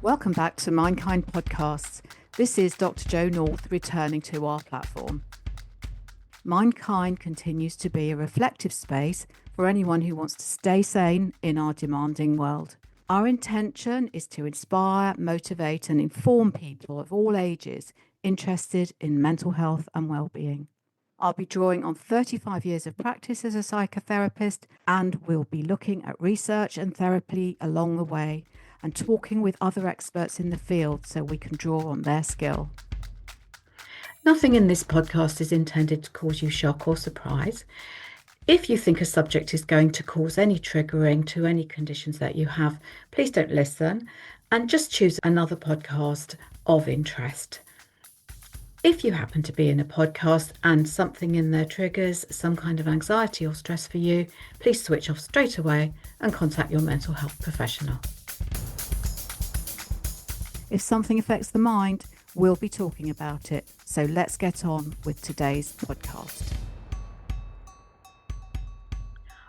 Welcome back to Mindkind Podcasts. This is Dr. Jo North returning to our platform. Mindkind continues to be a reflective space for anyone who wants to stay sane in our demanding world. Our intention is to inspire, motivate and inform people of all ages interested in mental health and well-being. I'll be drawing on 35 years of practice as a psychotherapist, and we'll be looking at research and therapy along the way and talking with other experts in the field so we can draw on their skill. Nothing in this podcast is intended to cause you shock or surprise. If you think a subject is going to cause any triggering to any conditions that you have, please don't listen and just choose another podcast of interest. If you happen to be in a podcast and something in there triggers some kind of anxiety or stress for you, please switch off straight away and contact your mental health professional. If something affects the mind, we'll be talking about it. So let's get on with today's podcast.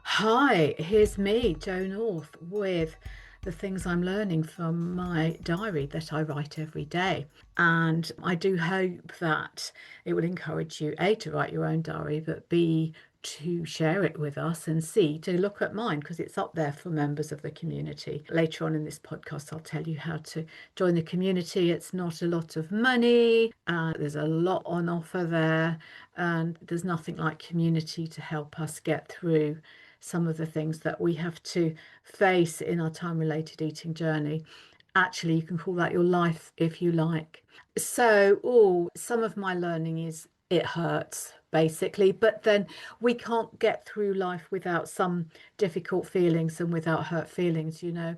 Hi, here's me, Jo North, with the things I'm learning from my diary that I write every day. And I do hope that it will encourage you, A, to write your own diary, but B, to share it with us, and C, to look at mine because it's up there for members of the community. Later on in this podcast, I'll tell you how to join the community. It's not a lot of money. There's a lot on offer there, and there's nothing like community to help us get through some of the things that we have to face in our time-related eating journey. Actually, you can call that your life if you like. So, some of my learning is it hurts, basically, but then we can't get through life without some difficult feelings and without hurt feelings, you know.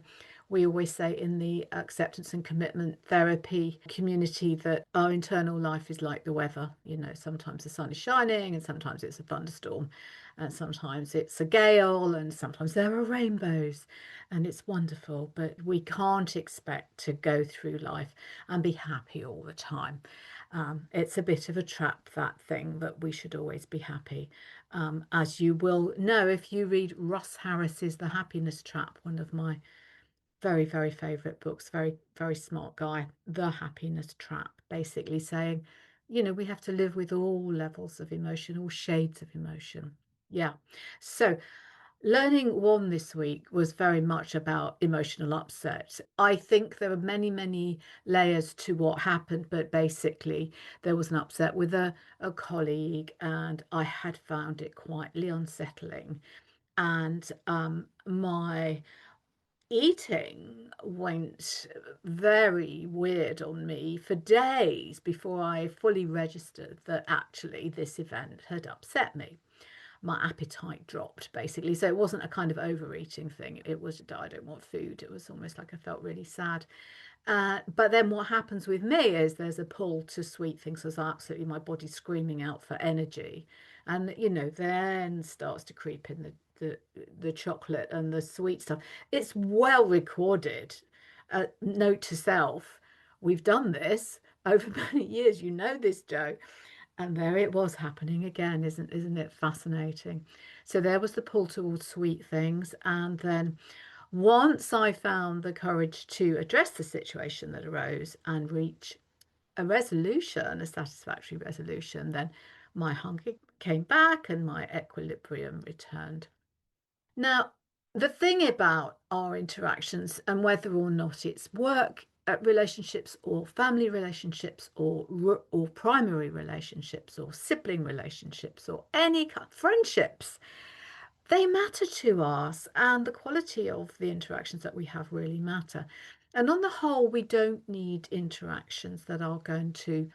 We always say in the acceptance and commitment therapy community that our internal life is like the weather. You know, sometimes the sun is shining and sometimes it's a thunderstorm and sometimes it's a gale and sometimes there are rainbows, and it's wonderful, but we can't expect to go through life and be happy all the time. It's a bit of a trap, that thing, that we should always be happy. As you will know if you read Russ Harris's The Happiness Trap, one of my very, very favourite books, very, very smart guy, The Happiness Trap, basically saying, you know, we have to live with all levels of emotion, all shades of emotion. Yeah. So learning one this week was very much about emotional upset. I think there are many, many layers to what happened, but basically there was an upset with a colleague, and I had found it quietly unsettling. And my eating went very weird on me for days before I fully registered that actually this event had upset me. My appetite dropped, basically. So it wasn't a kind of overeating thing. It was, I don't want food. It was almost like I felt really sad. But then what happens with me is there's a pull to sweet things, as absolutely my body's screaming out for energy. And, you know, then starts to creep in the chocolate and the sweet stuff. It's well recorded. Note to self, we've done this over many years. You know this, Jo. And there it was happening again, isn't it fascinating? So there was the pull towards sweet things. And then once I found the courage to address the situation that arose and reach a resolution, a satisfactory resolution, then my hunger came back and my equilibrium returned. Now, the thing about our interactions and whether or not it's work relationships or family relationships or primary relationships or sibling relationships or any kind friendships, they matter to us, and the quality of the interactions that we have really matter. And on the whole, we don't need interactions that are going to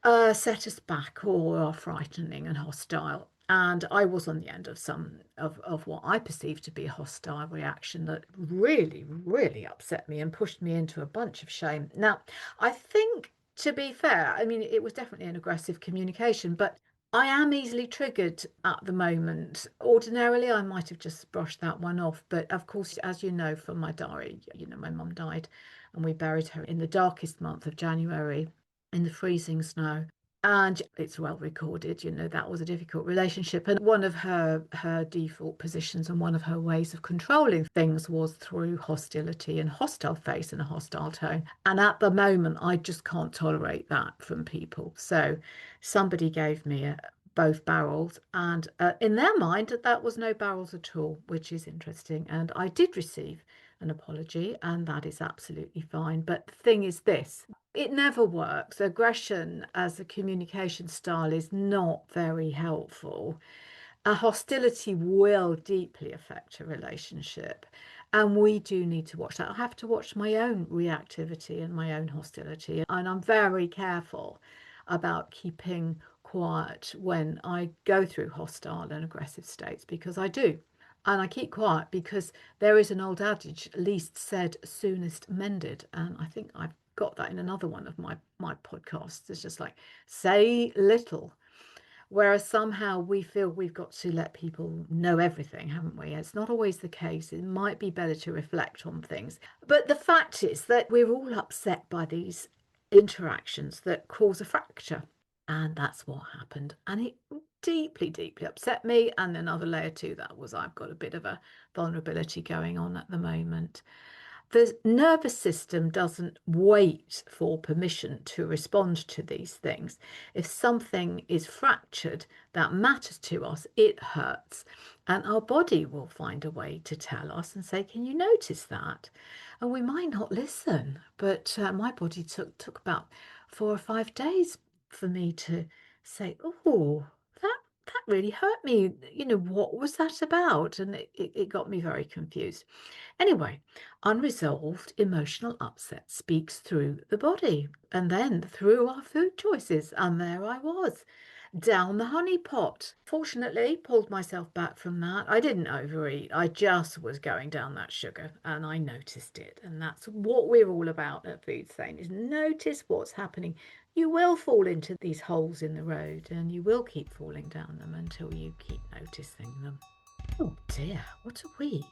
set us back or are frightening and hostile. And I was on the end of some of what I perceived to be a hostile reaction that really, really upset me and pushed me into a bunch of shame. Now, I think, to be fair, I mean, it was definitely an aggressive communication, but I am easily triggered at the moment. Ordinarily, I might have just brushed that one off. But of course, as you know from my diary, you know, my mum died and we buried her in the darkest month of January in the freezing snow. And it's well recorded, that was a difficult relationship. And one of her default positions and one of her ways of controlling things was through hostility and hostile face and a hostile tone. And at the moment, I just can't tolerate that from people. So somebody gave me both barrels, and in their mind, that was no barrels at all, which is interesting. And I did receive an apology, and that is absolutely fine. But the thing is this, it never works. Aggression as a communication style is not very helpful. A hostility will deeply affect a relationship, and we do need to watch that. I have to watch my own reactivity and my own hostility, and I'm very careful about keeping quiet when I go through hostile and aggressive states, because I do. And I keep quiet because there is an old adage, least said, soonest mended. And I think I've got that in another one of my podcasts. It's just like, say little. Whereas somehow we feel we've got to let people know everything, haven't we? It's not always the case. It might be better to reflect on things. But the fact is that we're all upset by these interactions that cause a fracture. And that's what happened. And it deeply, deeply upset me. And another layer to that was I've got a bit of a vulnerability going on at the moment. The nervous system doesn't wait for permission to respond to these things. If something is fractured that matters to us, it hurts. And our body will find a way to tell us and say, can you notice that? And we might not listen, but my body took about 4 or 5 days for me to say, oh, that really hurt me. What was that about? And it got me very confused. Anyway, unresolved emotional upset speaks through the body and then through our food choices. And there I was, down the honey pot. Fortunately, pulled myself back from that. I didn't overeat. I just was going down that sugar and I noticed it. And that's what we're all about at Foodsane, is notice what's happening. You will fall into these holes in the road and you will keep falling down them until you keep noticing them. Oh dear, what a week.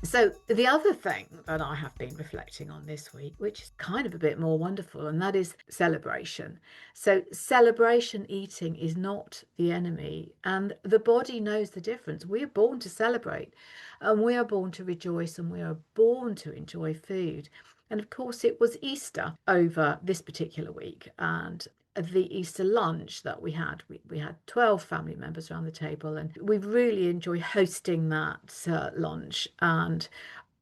So, the other thing that I have been reflecting on this week, which is kind of a bit more wonderful, and that is celebration. So, celebration eating is not the enemy, and the body knows the difference. We are born to celebrate, and we are born to rejoice, and we are born to enjoy food. And of course, it was Easter over this particular week, and the Easter lunch that we had 12 family members around the table, and we really enjoy hosting that lunch. And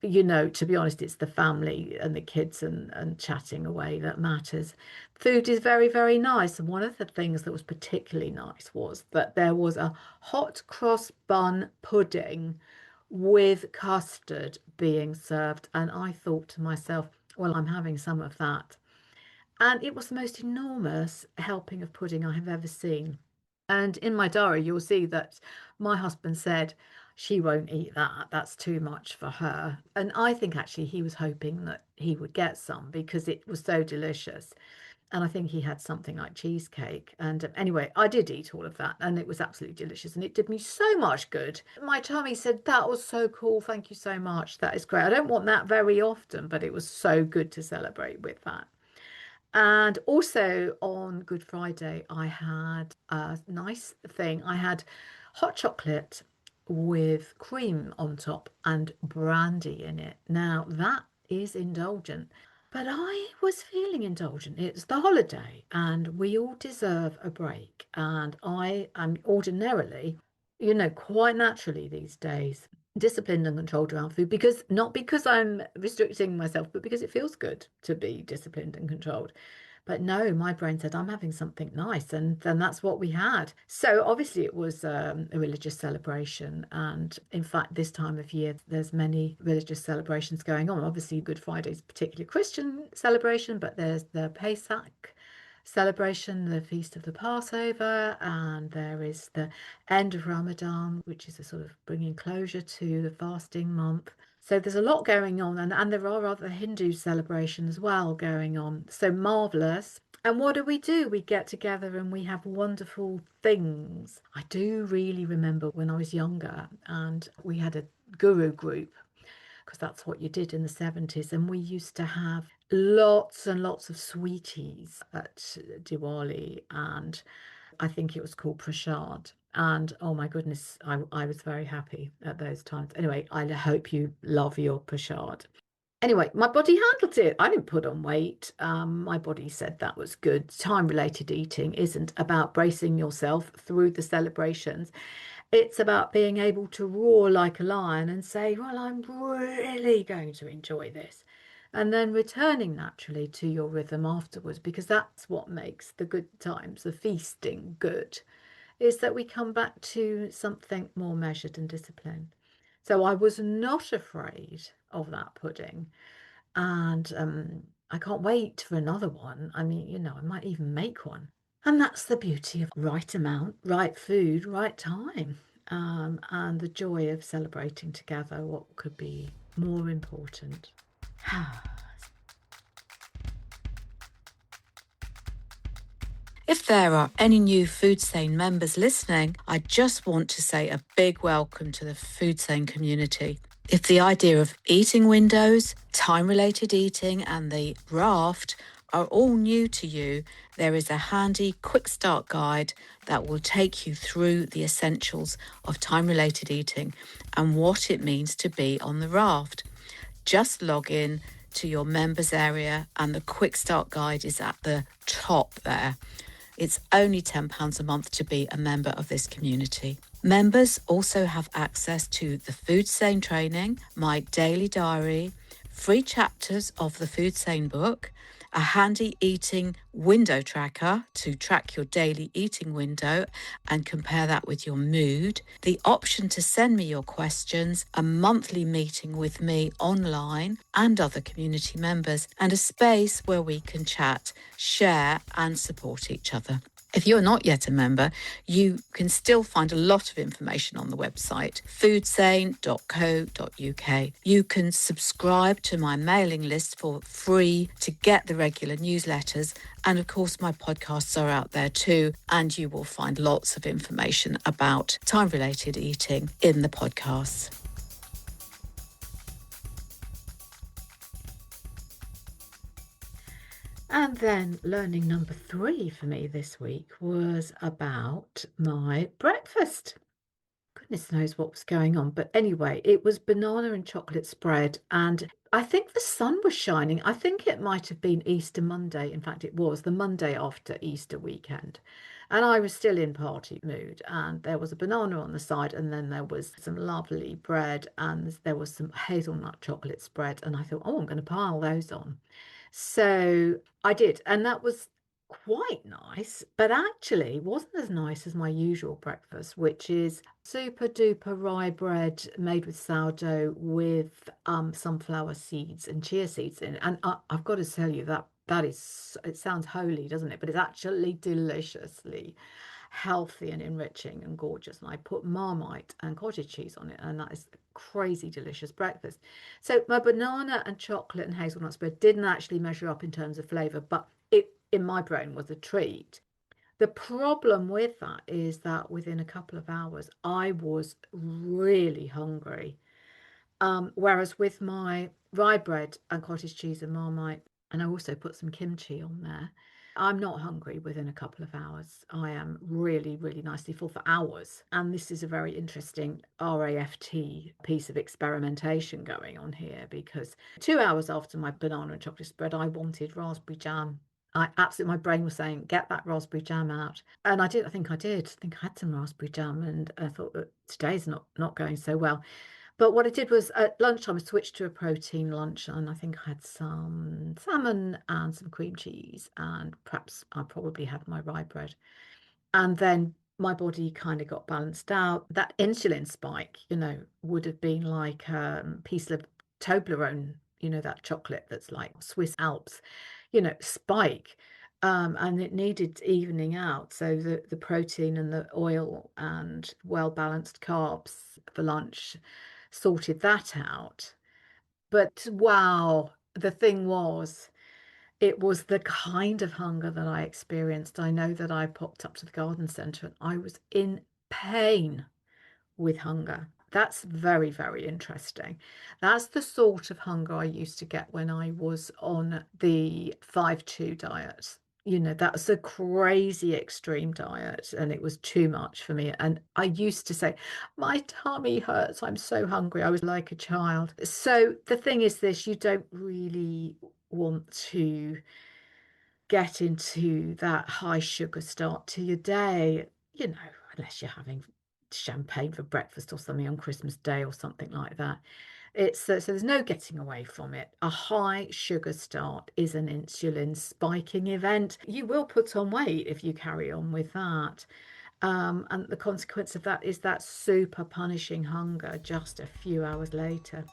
to be honest, it's the family and the kids and chatting away that matters. Food is very, very nice. And one of the things that was particularly nice was that there was a hot cross bun pudding with custard being served. And I thought to myself, well, I'm having some of that. And it was the most enormous helping of pudding I have ever seen. And in my diary, you'll see that my husband said she won't eat that. That's too much for her. And I think actually he was hoping that he would get some because it was so delicious. And I think he had something like cheesecake. And anyway, I did eat all of that and it was absolutely delicious. And it did me so much good. My tummy said, that was so cool. Thank you so much. That is great. I don't want that very often, but it was so good to celebrate with that. And also on Good Friday, I had a nice thing. I had hot chocolate with cream on top and brandy in it. Now, that is indulgent, but I was feeling indulgent. It's the holiday, and we all deserve a break. And I am ordinarily, quite naturally these days, disciplined and controlled around food, because not because I'm restricting myself, but because it feels good to be disciplined and controlled. But no, my brain said I'm having something nice, and then that's what we had. So obviously it was a religious celebration, and in fact, this time of year there's many religious celebrations going on. Obviously, Good Friday is a particularly Christian celebration, but there's the Pesach celebration, the feast of the Passover, and there is the end of Ramadan, which is a sort of bringing closure to the fasting month. So there's a lot going on, and there are other Hindu celebrations as well going on. So marvelous. And what do? We get together and we have wonderful things. I do really remember when I was younger and we had a guru group because that's what you did in the 70s. And we used to have lots and lots of sweeties at Diwali, and I think it was called prashad. And oh my goodness, I was very happy at those times. Anyway, I hope you love your prashad. Anyway, my body handled it. I didn't put on weight. My body said that was good. Time-related eating isn't about bracing yourself through the celebrations. It's about being able to roar like a lion and say, well, I'm really going to enjoy this. And then returning naturally to your rhythm afterwards, because that's what makes the good times, the feasting, good, is that we come back to something more measured and disciplined. So I was not afraid of that pudding. And I can't wait for another one. I mean, I might even make one. And that's the beauty of right amount, right food, right time, and the joy of celebrating together. What could be more important? If there are any new Foodsane members listening, I just want to say a big welcome to the Foodsane community. If the idea of eating windows, time-related eating and the raft are all new to you, there is a handy quick start guide that will take you through the essentials of time-related eating and what it means to be on the raft. Just log in to your members area and the quick start guide is at the top there. It's only £10 a month to be a member of this community. Members also have access to the Foodsane training, my daily diary, free chapters of the Foodsane book, a handy eating window tracker to track your daily eating window and compare that with your mood, the option to send me your questions, a monthly meeting with me online and other community members, and a space where we can chat, share and support each other. If you're not yet a member, you can still find a lot of information on the website, foodsane.co.uk. You can subscribe to my mailing list for free to get the regular newsletters. And of course, my podcasts are out there too. And you will find lots of information about time-related eating in the podcasts. And then learning number 3 for me this week was about my breakfast. Goodness knows what was going on. But anyway, it was banana and chocolate spread. And I think the sun was shining. I think it might have been Easter Monday. In fact, it was the Monday after Easter weekend. And I was still in party mood. And there was a banana on the side. And then there was some lovely bread. And there was some hazelnut chocolate spread. And I thought, oh, I'm going to pile those on. So I did, and that was quite nice, but actually wasn't as nice as my usual breakfast, which is super duper rye bread made with sourdough with sunflower seeds and chia seeds in it. And I've got to tell you that is, it sounds holy, doesn't it? But it's actually deliciously healthy and enriching and gorgeous. And I put Marmite and cottage cheese on it, and that is a crazy delicious breakfast. So my banana and chocolate and hazelnut spread didn't actually measure up in terms of flavour, but it in my brain was a treat. The problem with that is that within a couple of hours, I was really hungry. Whereas with my rye bread and cottage cheese and Marmite, and I also put some kimchi on there, I'm not hungry within a couple of hours. I am really, really nicely full for hours. And this is a very interesting RAFT piece of experimentation going on here, because 2 hours after my banana and chocolate spread, I wanted raspberry jam. My brain was saying, get that raspberry jam out. And I did, I think I did. I think I had some raspberry jam, and I thought that today's not going so well. But what I did was at lunchtime, I switched to a protein lunch, and I think I had some salmon and some cream cheese, and perhaps I probably had my rye bread. And then my body kind of got balanced out. That insulin spike, would have been like a piece of Toblerone, that chocolate that's like Swiss Alps, spike. And it needed evening out. So the protein and the oil and well-balanced carbs for lunch sorted that out. But wow, the thing was, it was the kind of hunger that I experienced. I know that I popped up to the garden centre and I was in pain with hunger. That's very, very interesting. That's the sort of hunger I used to get when I was on the 5-2 diet. That was a crazy extreme diet and it was too much for me. And I used to say, my tummy hurts. I'm so hungry. I was like a child. So the thing is this, you don't really want to get into that high sugar start to your day, unless you're having champagne for breakfast or something on Christmas Day or something like that. It's so there's no getting away from it. A high sugar start is an insulin spiking event. You will put on weight if you carry on with that. And the consequence of that is that super punishing hunger just a few hours later.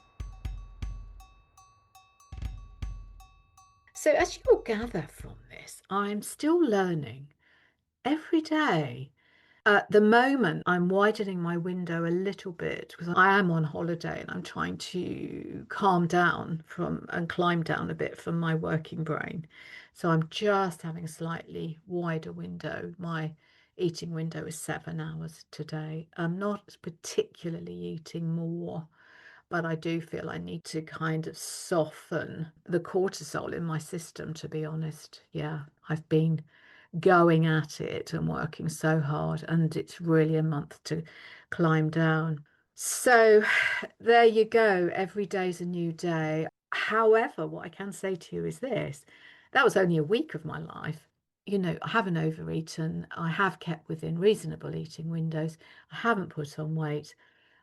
So, as you'll gather from this, I'm still learning every day. At the moment, I'm widening my window a little bit because I am on holiday and I'm trying to calm down from and climb down a bit from my working brain. So I'm just having a slightly wider window. My eating window is 7 hours today. I'm not particularly eating more, but I do feel I need to kind of soften the cortisol in my system, to be honest. Yeah, I've been going at it and working so hard, and it's really a month to climb down. So there you go. Every day's a new day. However, what I can say to you is this: that was only a week of my life. I haven't overeaten. I have kept within reasonable eating windows. I haven't put on weight.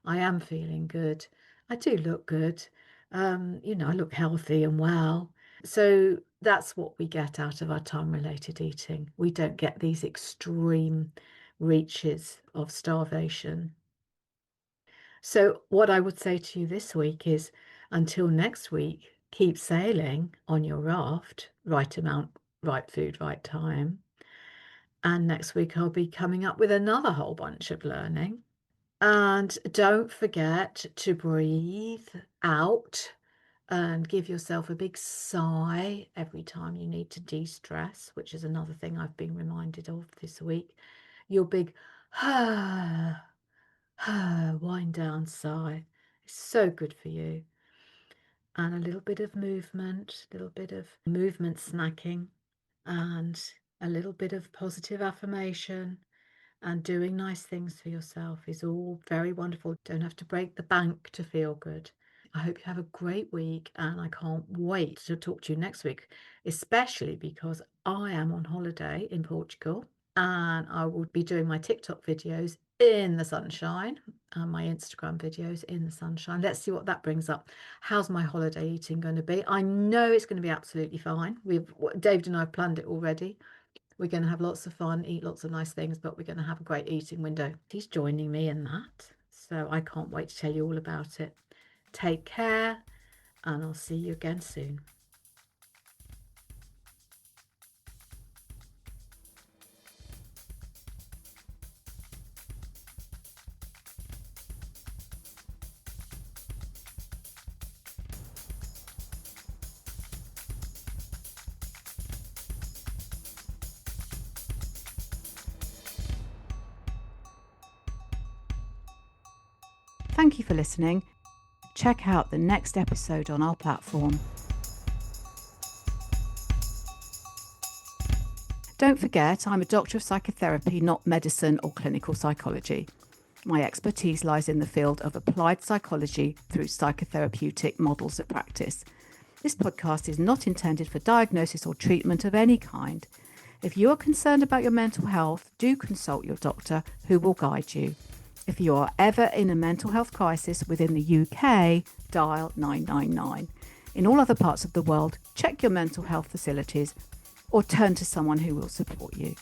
I am feeling good. I do look good. I look healthy and well. So that's what we get out of our time-related eating. We don't get these extreme reaches of starvation. So what I would say to you this week is, until next week, keep sailing on your raft, right amount, right food, right time. And next week I'll be coming up with another whole bunch of learning. And don't forget to breathe out and give yourself a big sigh every time you need to de-stress, which is another thing I've been reminded of this week. Your big wind down sigh is so good for you. And a little bit of movement, snacking, and a little bit of positive affirmation and doing nice things for yourself is all very wonderful. Don't have to break the bank to feel good. I hope you have a great week, and I can't wait to talk to you next week, especially because I am on holiday in Portugal and I will be doing my TikTok videos in the sunshine and my Instagram videos in the sunshine. Let's see what that brings up. How's my holiday eating going to be? I know it's going to be absolutely fine. David and I have planned it already. We're going to have lots of fun, eat lots of nice things, but we're going to have a great eating window. He's joining me in that, so I can't wait to tell you all about it. Take care, and I'll see you again soon. Thank you for listening. Check out the next episode on our platform. Don't forget, I'm a doctor of psychotherapy, not medicine or clinical psychology. My expertise lies in the field of applied psychology through psychotherapeutic models of practice. This podcast is not intended for diagnosis or treatment of any kind. If you are concerned about your mental health, do consult your doctor, who will guide you. If you are ever in a mental health crisis within the UK, dial 999. In all other parts of the world, check your mental health facilities or turn to someone who will support you.